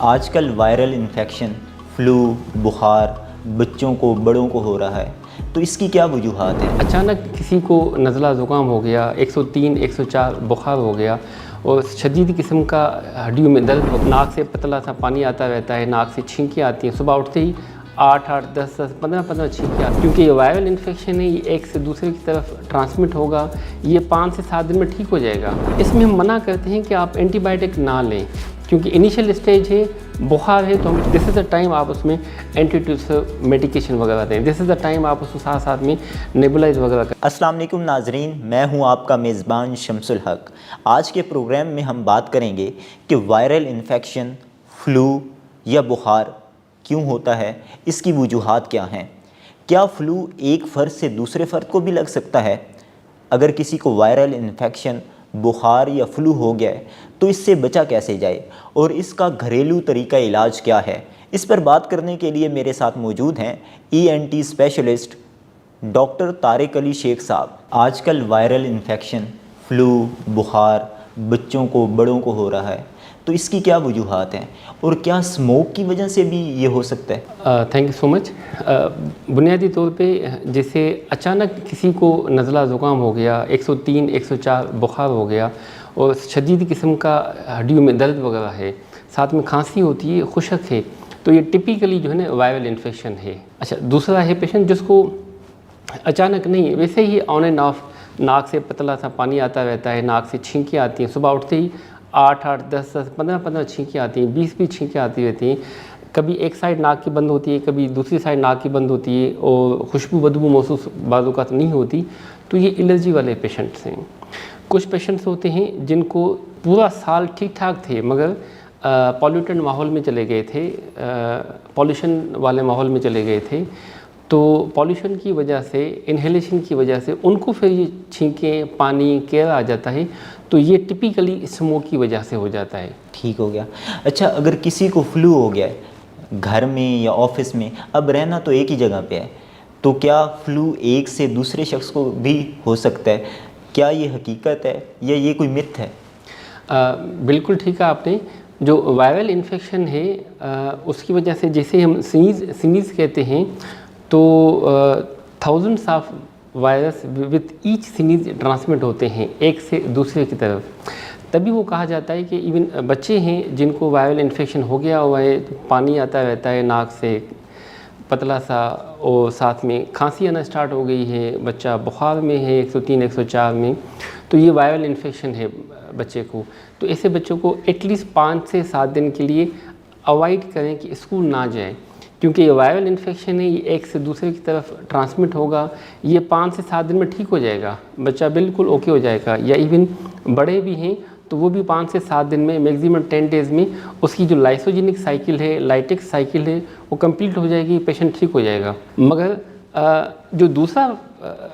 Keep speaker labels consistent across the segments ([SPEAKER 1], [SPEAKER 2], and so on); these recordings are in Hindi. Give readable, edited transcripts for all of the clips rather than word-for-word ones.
[SPEAKER 1] आजकल वायरल इन्फेक्शन, फ्लू, बुखार बच्चों को बड़ों को हो रहा है, तो इसकी क्या वजूहात हैं?
[SPEAKER 2] अचानक किसी को नज़ला ज़ुकाम हो गया, 103, 104 बुखार हो गया और शदीद किस्म का हड्डियों में दर्द, नाक से पतला सा पानी आता रहता है, नाक से छींकें आती हैं, सुबह उठते ही 8-8, 10-10, 15-15 छींकें आती हैं। क्योंकि ये वायरल इन्फेक्शन है, ये एक से दूसरे की तरफ ट्रांसमिट होगा, ये 5 से 7 दिन में ठीक हो जाएगा। इसमें हम मना करते हैं कि आप एंटीबायोटिक ना लें, क्योंकि इनिशियल स्टेज है, बुखार है, तो हम दिस इज़ द टाइम आप उसमें एंटीट्यूसिव मेडिकेशन वगैरह दें, दिस इज़ द टाइम आप उसको साथ साथ में नेबुलाइज वगैरह करें।
[SPEAKER 1] अस्सलाम वालेकुम नाजरीन, मैं हूं आपका मेज़बान शमसुल हक। आज के प्रोग्राम में हम बात करेंगे कि वायरल इन्फेक्शन, फ्लू या बुखार क्यों होता है, इसकी वजूहात क्या हैं। क्या फ्लू एक फ़र्द से दूसरे फ़र्द को भी लग सकता है? अगर किसी को वायरल इन्फेक्शन, बुखार या फ्लू हो गया है तो इससे बचा कैसे जाए और इसका घरेलू तरीका इलाज क्या है, इस पर बात करने के लिए मेरे साथ मौजूद हैं ENT specialist doctor Tariq Ali Sheikh sahab. आजकल वायरल इन्फेक्शन, फ्लू, बुखार बच्चों को बड़ों को हो रहा है, तो इसकी क्या वजूहात हैं और क्या स्मोक की वजह से भी ये हो सकता है?
[SPEAKER 2] Thank you so much. बुनियादी तौर पे जैसे अचानक किसी को नज़ला ज़ुकाम हो गया, 103, 104 बुखार हो गया और शदीद किस्म का हड्डियों में दर्द वगैरह है, साथ में खांसी होती है, खुशक है, तो ये टिपिकली जो है ना वायरल इन्फेक्शन है। अच्छा, दूसरा है पेशेंट जिसको अचानक नहीं, वैसे ही ऑन एंड ऑफ नाक से पतला सा पानी आता रहता है, नाक से छींकें आती हैं, सुबह उठते ही 8-8, 10-10, 15-15 छींकें आती हैं, 20-20 छींकें आती रहती हैं। कभी एक साइड नाक की बंद होती है, कभी दूसरी साइड नाक की बंद होती है और खुशबू बदबू महसूस बाज़ों का नहीं होती, तो ये एलर्जी वाले पेशेंट्स हैं। कुछ पेशेंट्स होते हैं जिनको पूरा साल ठीक ठाक थे मगर पॉल्यूटेड माहौल में चले गए थे, पॉल्यूशन वाले माहौल में चले गए थे, तो पॉल्यूशन की वजह से, इन्हेलेशन की वजह से उनको फिर ये छींकें, पानी, केयर आ जाता है, तो ये टिपिकली स्मोक की वजह से हो जाता है।
[SPEAKER 1] ठीक हो गया। अच्छा, अगर किसी को फ्लू हो गया है घर में या ऑफिस में, अब रहना तो एक ही जगह पे है, तो क्या फ्लू एक से दूसरे शख्स को भी हो सकता है? क्या ये हकीकत है या ये कोई मिथ है?
[SPEAKER 2] बिल्कुल ठीक है आपने। जो वायरल इन्फेक्शन है उसकी वजह से, जैसे हम स्नीज़ कहते हैं, तो thousands of virus with each sneeze transmit होते हैं एक से दूसरे की तरफ। तभी वो कहा जाता है कि इवन बच्चे हैं जिनको वायरल इन्फेक्शन हो गया हुआ है, तो पानी आता रहता है नाक से पतला सा और साथ में खांसी आना स्टार्ट हो गई है, बच्चा बुखार में है 103, 104 में, तो ये वायरल इन्फेक्शन है बच्चे को। तो ऐसे बच्चों को एटलीस्ट 5 से 7 दिन के लिए अवॉइड करें कि स्कूल ना जाए, क्योंकि ये वायरल इन्फेक्शन है, ये एक से दूसरे की तरफ ट्रांसमिट होगा, ये 5 से 7 दिन में ठीक हो जाएगा, बच्चा बिल्कुल ओके हो जाएगा। या इवन बड़े भी हैं तो वो भी 5 से 7 दिन में, मैक्सिमम 10 डेज़ में उसकी जो लाइसोजेनिक साइकिल है, लाइटिक साइकिल है, वो कंप्लीट हो जाएगी, पेशेंट ठीक हो जाएगा। मगर जो दूसरा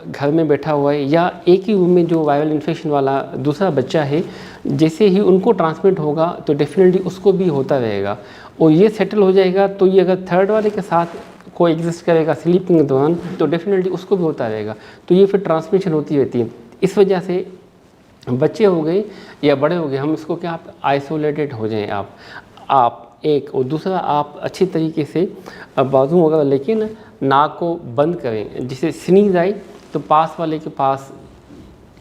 [SPEAKER 2] घर में बैठा हुआ है या एक ही रूम में जो वायरल इन्फेक्शन वाला दूसरा बच्चा है, जैसे ही उनको ट्रांसमिट होगा तो डेफिनेटली उसको भी होता रहेगा और ये सेटल हो जाएगा। तो ये अगर थर्ड वाले के साथ को एग्जिस्ट करेगा स्लीपिंग के दौरान, तो डेफिनेटली उसको भी होता रहेगा, तो ये फिर ट्रांसमिशन होती रहती है। इस वजह से बच्चे हो गए या बड़े हो गए, हम इसको क्या, आप आइसोलेटेड हो जाएं, आप एक, और दूसरा आप अच्छी तरीके से बाजू वगैरह लेकिन नाक को बंद करें, जिससे स्नीज़ आई तो पास वाले के पास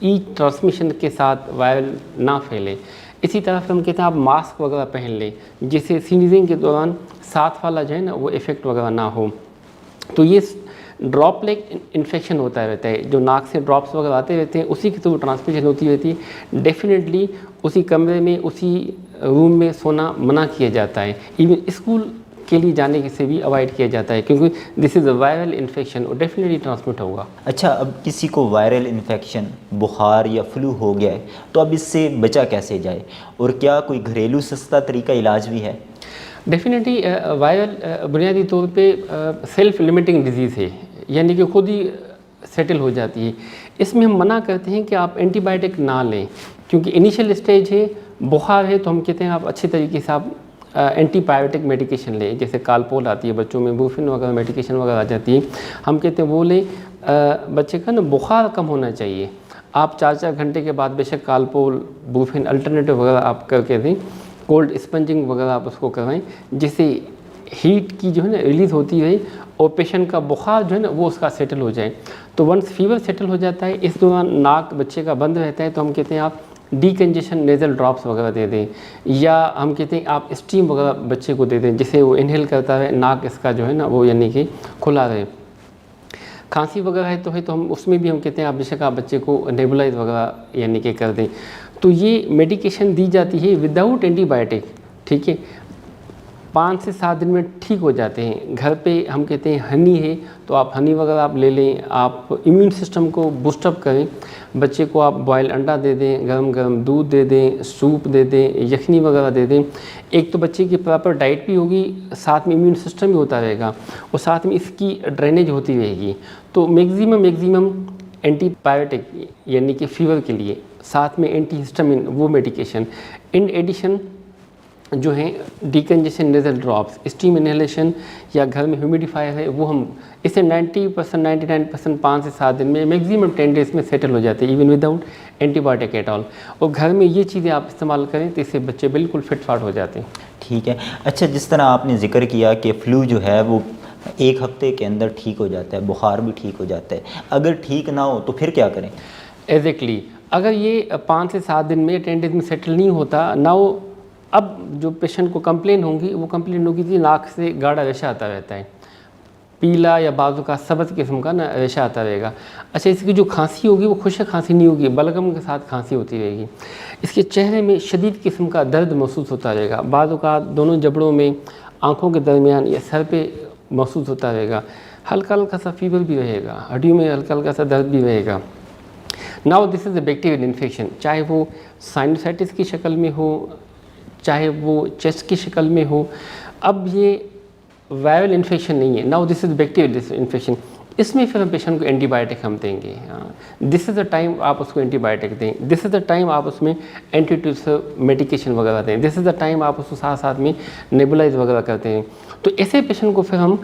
[SPEAKER 2] ई ट्रांसमिशन के साथ वायरल ना फैले। इसी तरह फिर हम कहते हैं आप मास्क वगैरह पहन लें, जिससे स्नीजिंग के दौरान साथ वाला जो है ना वो इफ़ेक्ट वगैरह ना हो। तो ये ड्रॉपलेट इन्फेक्शन होता रहता है, जो नाक से ड्रॉप्स वगैरह आते रहते हैं, उसी के थ्रू ट्रांसमिशन होती रहती है। डेफिनेटली उसी कमरे में, उसी रूम में सोना मना किया जाता है, इवन स्कूल के लिए जाने से भी अवॉइड किया जाता है, क्योंकि this is a viral infection और डेफिनेटली ट्रांसमिट होगा।
[SPEAKER 1] अच्छा, अब किसी को वायरल इन्फेक्शन, बुखार या फ्लू हो गया है, तो अब इससे बचा कैसे जाए और क्या कोई घरेलू सस्ता तरीका इलाज भी है?
[SPEAKER 2] डेफिनेटली वायरल बुनियादी तौर पे सेल्फ लिमिटिंग डिजीज़ है, यानी कि खुद ही सेटल हो जाती है। इसमें हम मना करते हैं कि आप एंटीबायोटिक ना लें, क्योंकि इनिशियल स्टेज है, बुखार है, तो हम कहते हैं आप अच्छे तरीके से आप एंटीबायोटिक मेडिकेशन लें, जैसे कालपोल आती है बच्चों में, बुफिन वगैरह मेडिकेशन वगैरह आ जाती है, हम कहते हैं वो लें। बच्चे का ना बुखार कम होना चाहिए, आप 4-4 घंटे के बाद बेशक कालपोल, बुफिन अल्टरनेटिव वगैरह आप करके दें, कोल्ड स्पंजिंग वगैरह आप उसको करवाएं, जिससे हीट की जो है ना रिलीज़ होती रहे और पेशेंट का बुखार जो है ना वो उसका सेटल हो जाए। तो वंस फीवर सेटल हो जाता है, इस दौरान नाक बच्चे का बंद रहता है, तो हम कहते हैं आप डीकंजेशन नेज़ल ड्रॉप्स वगैरह दे दें, या हम कहते हैं आप स्टीम वगैरह बच्चे को दे दें, जिससे वो इनहेल करता रहे, नाक इसका जो है ना वो यानी कि खुला रहे। खांसी वगैरह है तो हम उसमें भी हम कहते हैं आप बेशक आप बच्चे को नेबुलाइज वगैरह यानी कि कर दें। तो ये मेडिकेशन दी जाती है विदाउट एंटीबायोटिक, ठीक है, 5 से 7 दिन में ठीक हो जाते हैं। घर पे हम कहते हैं हनी है तो आप हनी वगैरह आप ले लें, आप इम्यून सिस्टम को बूस्टअप करें। बच्चे को आप बॉयल अंडा दे दें, गरम गरम दूध दे दें, सूप दे दें, यखनी वगैरह दे दें। एक तो बच्चे की प्रॉपर डाइट भी होगी, साथ में इम्यून सिस्टम भी होता रहेगा और साथ में इसकी ड्रेनेज होती रहेगी। तो मैक्सिमम एंटीबायोटिक यानी कि फीवर के लिए, साथ में एंटीहिस्टामिन वो मेडिकेशन, इन एडिशन जो है decongestion nasal drops, steam inhalation या घर में ह्यूमिडिफायर है वो हम इसे 90% 99% 5 से 7 दिन में, मैक्सिमम 10 डेज़ में सेटल हो जाते हैं, even without antibiotic at all. और घर में ये चीज़ें आप इस्तेमाल करें तो इससे बच्चे बिल्कुल फिट फाट हो जाते हैं।
[SPEAKER 1] ठीक है। अच्छा, जिस तरह आपने जिक्र किया कि फ़्लू जो है वो 1 हफ्ते के अंदर ठीक हो जाता है, बुखार भी ठीक हो जाता है, अगर ठीक ना हो तो फिर क्या करें?
[SPEAKER 2] एग्जैक्टली, अगर ये 5 से 7 दिन में 10 डेज में सेटल नहीं होता ना, वो अब जो पेशेंट को कंप्लेन होंगी वो कंप्लेन होगी कि नाक से गाढ़ा रेशा आता रहता है, पीला या बाजू का सबज किस्म का ना रेशा आता रहेगा। अच्छा, इसकी जो खांसी होगी वो खुशक खांसी नहीं होगी, बलगम के साथ खांसी होती रहेगी। इसके चेहरे में शदीद किस्म का दर्द महसूस होता रहेगा, बाजू का दोनों जबड़ों में, आँखों के दरमियान या सर पे महसूस होता रहेगा। हल्का हल्का सा फीवर भी रहेगा, हड्डियों में हल्का हल्का सा दर्द भी रहेगा। Now this is a bacterial infection, चाहे वो साइनसाइटिस की शक्ल में हो, चाहे वो चेस्ट की शक्ल में हो। अब ये वायरल इन्फेक्शन नहीं है, now this is bacterial infection, इसमें फिर हम पेशेंट को एंटीबायोटिक हम देंगे। दिस इज़ द टाइम आप उसको एंटीबायोटिक दें, दिस इज़ द टाइम आप उसमें एंटीट्यूसिव मेडिकेशन वगैरह दें, दिस इज़ द टाइम आप उसको साथ साथ में नेबुलाइज वगैरह करते हैं। तो ऐसे पेशेंट को फिर हम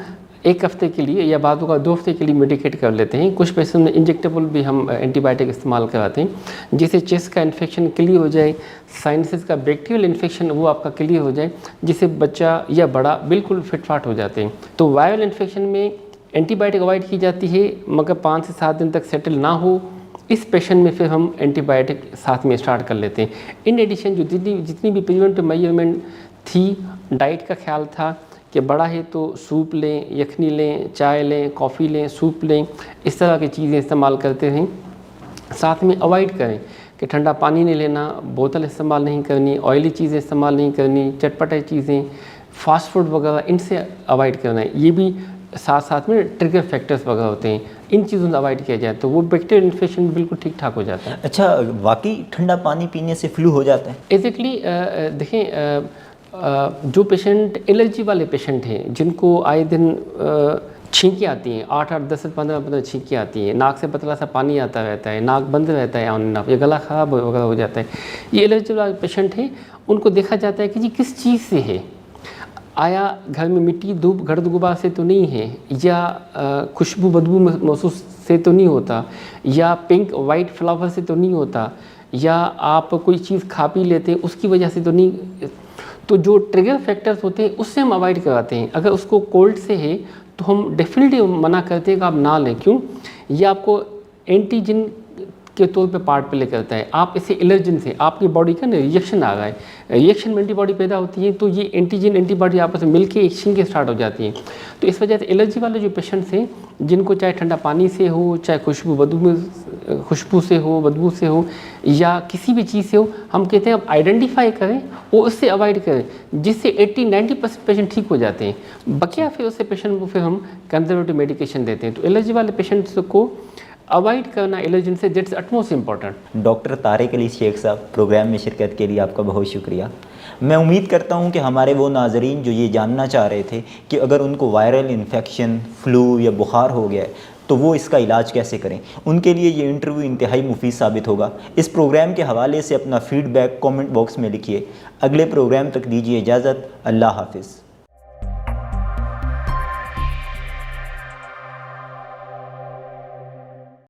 [SPEAKER 2] 1 हफ्ते के लिए या बाजू का 2 हफ्ते के लिए मेडिकेट कर लेते हैं। कुछ पेशेंट में इंजेक्टेबल भी हम एंटीबायोटिक इस्तेमाल कराते हैं, जिससे चेस्ट का इन्फेक्शन क्लियर हो जाए, साइनसिस का बैक्टीरियल इन्फेक्शन वो आपका क्लियर हो जाए, जिससे बच्चा या बड़ा बिल्कुल फिटफाट हो जाते हैं। तो वायरल इन्फेक्शन में एंटीबायोटिक अवॉइड की जाती है, मगर 5 से 7 दिन तक सेटल ना हो इस पेशेंट में फिर हम एंटीबायोटिक साथ में स्टार्ट कर लेते हैं। इन एडिशन जो जितनी भी प्रिवेंटिव मेजरमेंट थी, डाइट का ख्याल था कि बड़ा है तो सूप लें, यखनी लें, चाय लें, कॉफ़ी लें, सूप लें, इस तरह की चीज़ें इस्तेमाल करते हैं। साथ में अवॉइड करें कि ठंडा पानी नहीं लेना, बोतल इस्तेमाल नहीं करनी, ऑयली चीज़ें इस्तेमाल नहीं करनी, चटपटे चीज़ें, फास्ट फूड वगैरह इनसे अवॉइड करना है। ये भी साथ साथ में ट्रिगर फैक्टर्स वगैरह होते हैं, इन चीज़ों से अवॉइड किया जाए तो वो बैक्टीरियल इन्फेक्शन बिल्कुल ठीक ठाक हो जाता है।
[SPEAKER 1] अच्छा, वाकई ठंडा पानी पीने से फ्लू हो जाता है?
[SPEAKER 2] एग्जैक्टली, देखें, जो पेशेंट एलर्जी वाले पेशेंट हैं, जिनको आए दिन छींकें आती हैं, 8-8, 10-15 छींकें आती हैं, नाक से पतला सा पानी आता रहता है, नाक बंद रहता है ऑन एंड ऑफ, या गला ख़राब वगैरह हो जाता है, ये एलर्जी वाले पेशेंट हैं। उनको देखा जाता है कि जी किस चीज़ से है, आया घर में मिट्टी धूप गर्द गुबार से तो नहीं है, या खुशबू बदबू महसूस से तो नहीं होता, या पिंक वाइट फ्लावर से तो नहीं होता, या आप कोई चीज़ खा पी लेते हैं उसकी वजह से तो नहीं। तो जो ट्रिगर फैक्टर्स होते हैं उससे हम अवॉइड कराते हैं। अगर उसको कोल्ड से है तो हम डेफिनेटली मना करते हैं कि आप ना लें। क्यों? ये आपको एंटीजन के तौर पे पार्ट प्ले करता है। आप इसे एलर्जन से, आपकी बॉडी का ना रिएक्शन आ रहा है, रिएक्शन में एंटीबॉडी पैदा होती है, तो ये एंटीजन एंटीबॉडी आपस में मिलके एक्सचेंज के स्टार्ट हो जाती हैं। तो इस वजह से एलर्जी वाले जो पेशेंट्स हैं, जिनको चाहे ठंडा पानी से हो, चाहे खुशबू से हो, बदबू से हो, या किसी भी चीज़ से हो, हम कहते हैं आप आइडेंटिफाई करें और उससे अवॉइड करें, जिससे 80-90% पेशेंट ठीक हो जाते हैं। बकिया फिर उससे पेशेंट को फिर हम कंजर्वेटिव मेडिकेशन देते हैं। तो एलर्जी वाले पेशेंट्स को अवॉइड करना एलर्जन से, that's utmost important.
[SPEAKER 1] Doctor Tariq Ali Sheikh sahab, program में शिरकत के लिए आपका बहुत शुक्रिया। मैं उम्मीद करता हूं कि हमारे वो नाजरीन जो ये जानना चाह रहे थे कि अगर उनको वायरल इन्फेक्शन, फ्लू या बुखार हो गया है तो वो इसका इलाज कैसे करें, उनके लिए ये इंटरव्यू इंतहाई मुफीद साबित होगा। इस प्रोग्राम के हवाले से अपना फ़ीडबैक कमेंट बॉक्स में लिखिए। अगले प्रोग्राम तक दीजिए इजाज़त। अल्लाह हाफिज़।